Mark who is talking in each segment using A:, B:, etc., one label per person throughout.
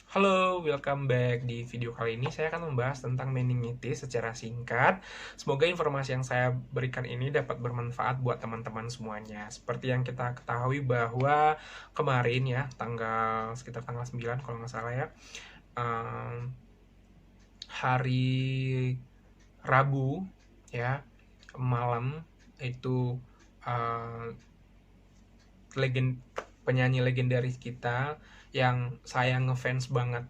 A: Halo, welcome back. Di video kali ini saya akan membahas tentang meningitis secara singkat. Semoga informasi yang saya berikan ini dapat bermanfaat buat teman-teman semuanya. Seperti yang kita ketahui bahwa kemarin ya, sekitar tanggal 9 kalau nggak salah ya, hari Rabu ya, malam itu uh, penyanyi legendaris kita yang saya ngefans banget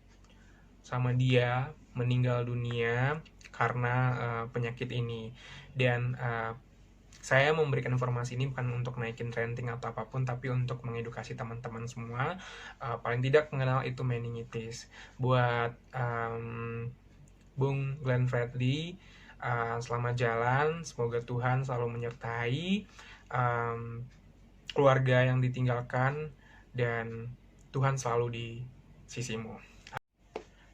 A: sama dia meninggal dunia karena penyakit ini. Dan saya memberikan informasi ini bukan untuk naikin rating atau apapun, tapi untuk mengedukasi teman-teman semua paling tidak mengenal itu meningitis. Buat Bung Glenn Fredly, selamat jalan, semoga Tuhan selalu menyertai keluarga yang ditinggalkan, dan Tuhan selalu di sisimu.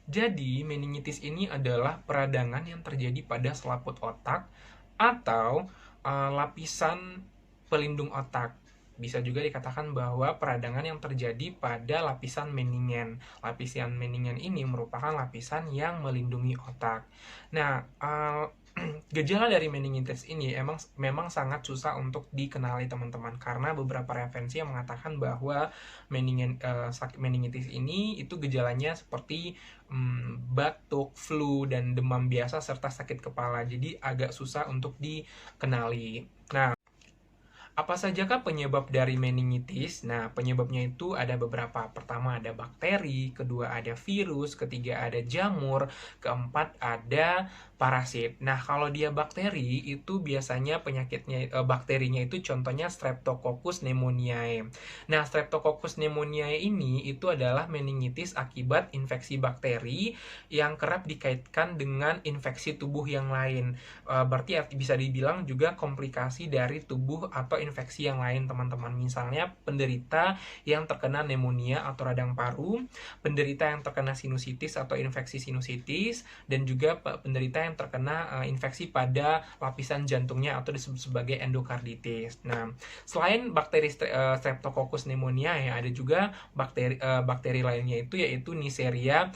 A: Jadi, meningitis ini adalah peradangan yang terjadi pada selaput otak atau lapisan pelindung otak. Bisa juga dikatakan bahwa peradangan yang terjadi pada lapisan meningen. Lapisan meningen ini merupakan lapisan yang melindungi otak. Nah, gejala dari meningitis ini memang sangat susah untuk dikenali teman-teman, karena beberapa referensi yang mengatakan bahwa meningitis ini itu gejalanya seperti batuk, flu, dan demam biasa serta sakit kepala. Jadi agak susah untuk dikenali. Nah, apa sajakah penyebab dari meningitis? Nah, penyebabnya itu ada beberapa. Pertama ada bakteri, kedua ada virus, ketiga ada jamur, keempat ada parasit. Nah, kalau dia bakteri itu biasanya bakterinya itu contohnya Streptococcus pneumoniae. Nah, Streptococcus pneumoniae ini itu adalah meningitis akibat infeksi bakteri yang kerap dikaitkan dengan infeksi tubuh yang lain. Berarti bisa dibilang juga komplikasi dari tubuh atau infeksi yang lain, teman-teman. Misalnya penderita yang terkena pneumonia atau radang paru, penderita yang terkena sinusitis atau infeksi sinusitis, dan juga penderita yang terkena infeksi pada lapisan jantungnya atau disebut sebagai endokarditis. Nah, selain bakteri Streptococcus pneumoniae, ada juga bakteri lainnya yaitu Neisseria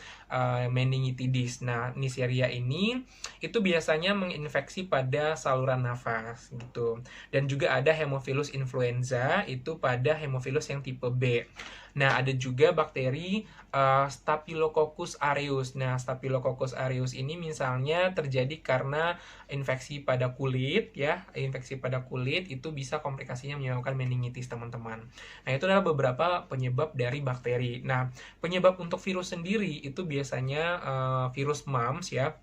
A: meningitidis. Nah, Neisseria ini itu biasanya menginfeksi pada saluran nafas gitu. Dan juga ada Haemophilus influenza itu pada Haemophilus yang tipe B. Nah, ada juga bakteri Staphylococcus aureus. Nah, Staphylococcus aureus ini misalnya terjadi karena infeksi pada kulit ya. Infeksi pada kulit itu bisa komplikasinya menyebabkan meningitis, teman-teman. Nah, itu adalah beberapa penyebab dari bakteri. Nah, penyebab untuk virus sendiri itu biasanya virus mumps ya,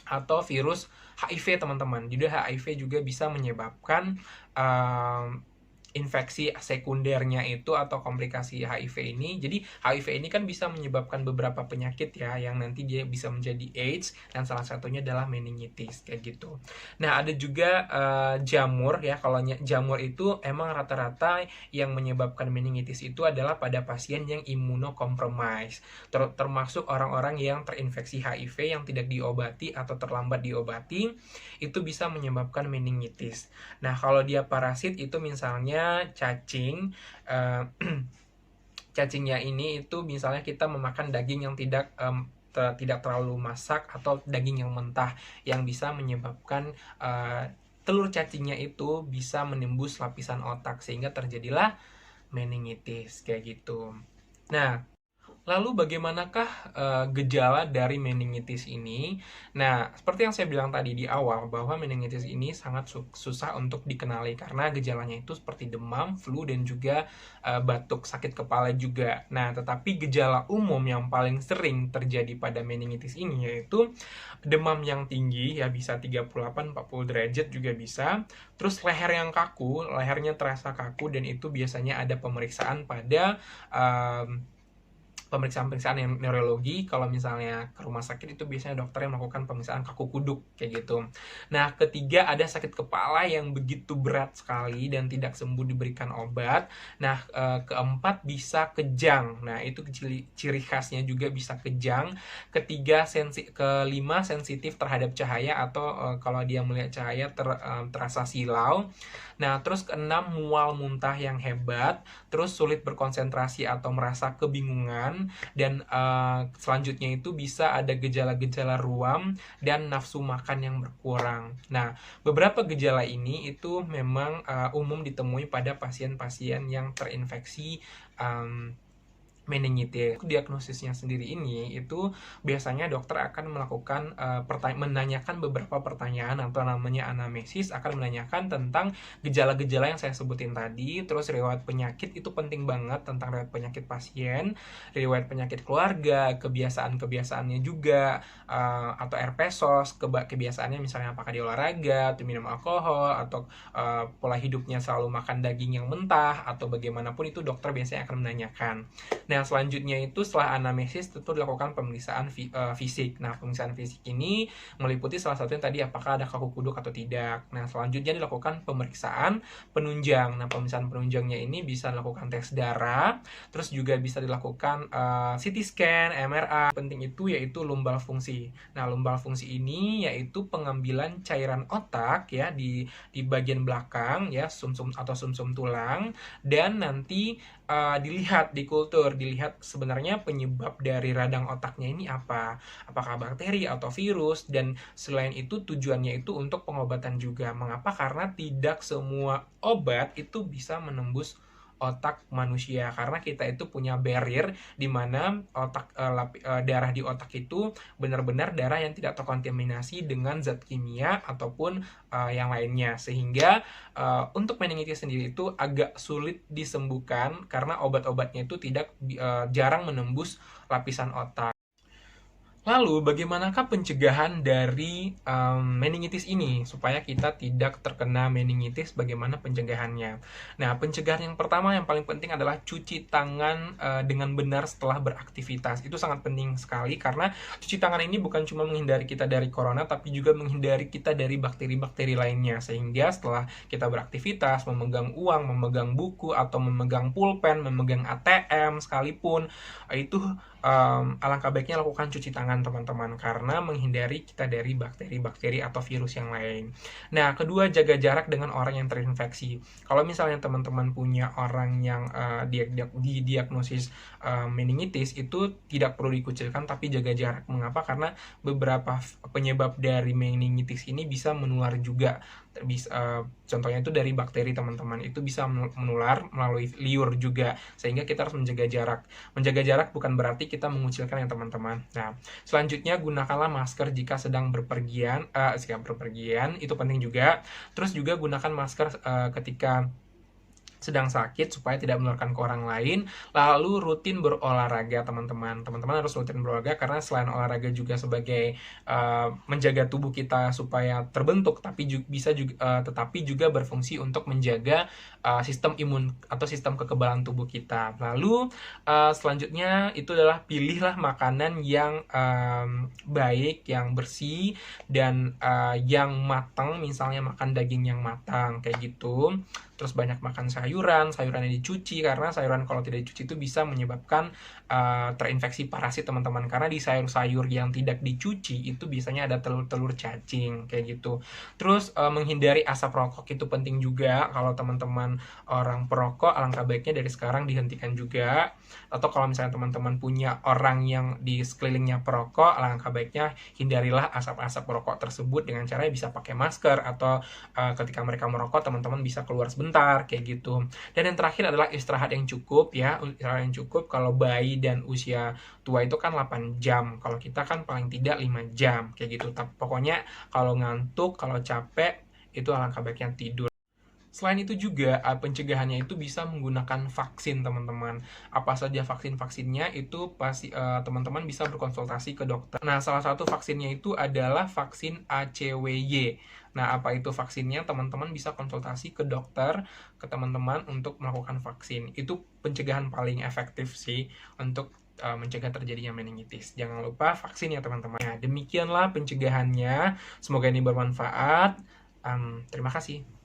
A: atau virus HIV, teman-teman. Jadi HIV juga bisa menyebabkan infeksi sekundernya itu atau komplikasi HIV ini. Jadi HIV ini kan bisa menyebabkan beberapa penyakit ya, yang nanti dia bisa menjadi AIDS, dan salah satunya adalah meningitis kayak gitu. Nah, ada juga jamur ya. Kalau jamur itu emang rata-rata yang menyebabkan meningitis itu adalah pada pasien yang imunocompromised, termasuk orang-orang yang terinfeksi HIV yang tidak diobati atau terlambat diobati, itu bisa menyebabkan meningitis. Nah, kalau dia parasit itu misalnya cacing, cacingnya ini itu misalnya kita memakan daging yang tidak terlalu masak atau daging yang mentah, yang bisa menyebabkan telur cacingnya itu bisa menembus lapisan otak sehingga terjadilah meningitis kayak gitu. Nah, lalu bagaimanakah gejala dari meningitis ini? Nah, seperti yang saya bilang tadi di awal, bahwa meningitis ini sangat susah untuk dikenali karena gejalanya itu seperti demam, flu, dan juga batuk, sakit kepala juga. Nah, tetapi gejala umum yang paling sering terjadi pada meningitis ini yaitu demam yang tinggi, ya bisa 38-40 derajat juga bisa. Terus leher yang kaku, lehernya terasa kaku, dan itu biasanya ada pemeriksaan pada pemeriksaan-pemeriksaan yang neurologi. Kalau misalnya ke rumah sakit itu biasanya dokter yang melakukan pemeriksaan kaku kuduk kayak gitu. Nah, ketiga ada sakit kepala yang begitu berat sekali dan tidak sembuh diberikan obat. Nah, keempat bisa kejang. Nah, itu ciri khasnya juga bisa kejang. Kelima sensitif terhadap cahaya atau kalau dia melihat cahaya terasa silau. Nah, terus keenam mual muntah yang hebat, terus sulit berkonsentrasi atau merasa kebingungan. makan, dan selanjutnya itu bisa ada gejala-gejala ruam dan nafsu makan yang berkurang. Nah, beberapa gejala ini itu memang umum ditemui pada pasien-pasien yang terinfeksi meningitis. Diagnosisnya sendiri ini itu biasanya dokter akan melakukan menanyakan beberapa pertanyaan atau namanya anamnesis, akan menanyakan tentang gejala-gejala yang saya sebutin tadi, terus riwayat penyakit itu penting banget, tentang riwayat penyakit pasien, riwayat penyakit keluarga, kebiasaan-kebiasaannya juga, atau RP-SOS, kebiasaannya misalnya apakah dia olahraga, atau minum alkohol, atau pola hidupnya selalu makan daging yang mentah, atau bagaimanapun itu dokter biasanya akan menanyakan. Nah, selanjutnya itu setelah anamnesis tentu dilakukan pemeriksaan fisik. Nah, pemeriksaan fisik ini meliputi salah satunya tadi apakah ada kaku kuduk atau tidak. Nah, selanjutnya dilakukan pemeriksaan penunjang. Nah, pemeriksaan penunjangnya ini bisa dilakukan tes darah, terus juga bisa dilakukan CT scan, MRI. Penting itu yaitu lumbal fungsi. Nah, lumbal fungsi ini yaitu pengambilan cairan otak ya di bagian belakang ya, sumsum atau sumsum tulang, dan nanti dilihat di kultur, dilihat sebenarnya penyebab dari radang otaknya ini apa, apakah bakteri atau virus, dan selain itu tujuannya itu untuk pengobatan juga. Mengapa? Karena tidak semua obat itu bisa menembus otak manusia, karena kita itu punya barrier di mana darah di otak itu benar-benar darah yang tidak terkontaminasi dengan zat kimia ataupun yang lainnya, sehingga untuk meningitis sendiri itu agak sulit disembuhkan karena obat-obatnya itu jarang menembus lapisan otak. Lalu, bagaimanakah pencegahan dari meningitis ini supaya kita tidak terkena meningitis? Bagaimana pencegahannya? Nah, pencegahan yang pertama yang paling penting adalah cuci tangan dengan benar setelah beraktivitas. Itu sangat penting sekali karena cuci tangan ini bukan cuma menghindari kita dari corona, tapi juga menghindari kita dari bakteri-bakteri lainnya. Sehingga setelah kita beraktivitas, memegang uang, memegang buku, atau memegang pulpen, memegang ATM sekalipun, itu alangkah baiknya lakukan cuci tangan teman-teman, karena menghindari kita dari bakteri-bakteri atau virus yang lain. Nah, kedua, jaga jarak dengan orang yang terinfeksi. Kalau misalnya teman-teman punya orang yang didiagnosis meningitis, itu tidak perlu dikucilkan tapi jaga jarak. Mengapa? Karena beberapa penyebab dari meningitis ini bisa menular juga. Contohnya itu dari bakteri, teman-teman, itu bisa menular melalui liur juga, sehingga kita harus menjaga jarak. Menjaga jarak bukan berarti kita mengucilkan ya, teman-teman. Nah, selanjutnya gunakanlah masker jika sedang berpergian, itu penting juga. Terus juga gunakan masker ketika sedang sakit supaya tidak menularkan ke orang lain. Lalu rutin berolahraga, teman-teman. Teman-teman harus rutin berolahraga karena selain olahraga juga sebagai menjaga tubuh kita supaya terbentuk, tetapi juga berfungsi untuk menjaga sistem imun atau sistem kekebalan tubuh kita. Lalu selanjutnya itu adalah pilihlah makanan yang baik, yang bersih, dan yang matang. Misalnya makan daging yang matang kayak gitu. Terus banyak makan sayuran yang dicuci, karena sayuran kalau tidak dicuci itu bisa menyebabkan terinfeksi parasit, teman-teman. Karena di sayur-sayur yang tidak dicuci itu biasanya ada telur-telur cacing kayak gitu. Terus menghindari asap rokok itu penting juga. Kalau teman-teman orang perokok, alangkah baiknya dari sekarang dihentikan juga. Atau kalau misalnya teman-teman punya orang yang di sekelilingnya perokok, alangkah baiknya hindarilah asap-asap rokok tersebut dengan cara bisa pakai masker, atau ketika mereka merokok teman-teman bisa keluar sebentar kayak gitu. Dan yang terakhir adalah istirahat yang cukup ya. Istirahat yang cukup, kalau bayi dan usia tua itu kan 8 jam. Kalau kita kan paling tidak 5 jam kayak gitu. Tapi pokoknya kalau ngantuk, kalau capek, itu alangkah baiknya tidur. Selain itu juga pencegahannya itu bisa menggunakan vaksin, teman-teman. Apa saja vaksin-vaksinnya itu pasti teman-teman bisa berkonsultasi ke dokter. Nah, salah satu vaksinnya itu adalah vaksin ACWY. Nah, apa itu vaksinnya? Teman-teman bisa konsultasi ke dokter, ke teman-teman untuk melakukan vaksin. Itu pencegahan paling efektif sih untuk mencegah terjadinya meningitis. Jangan lupa vaksin ya, teman-teman. Nah, demikianlah pencegahannya. Semoga ini bermanfaat. Terima kasih.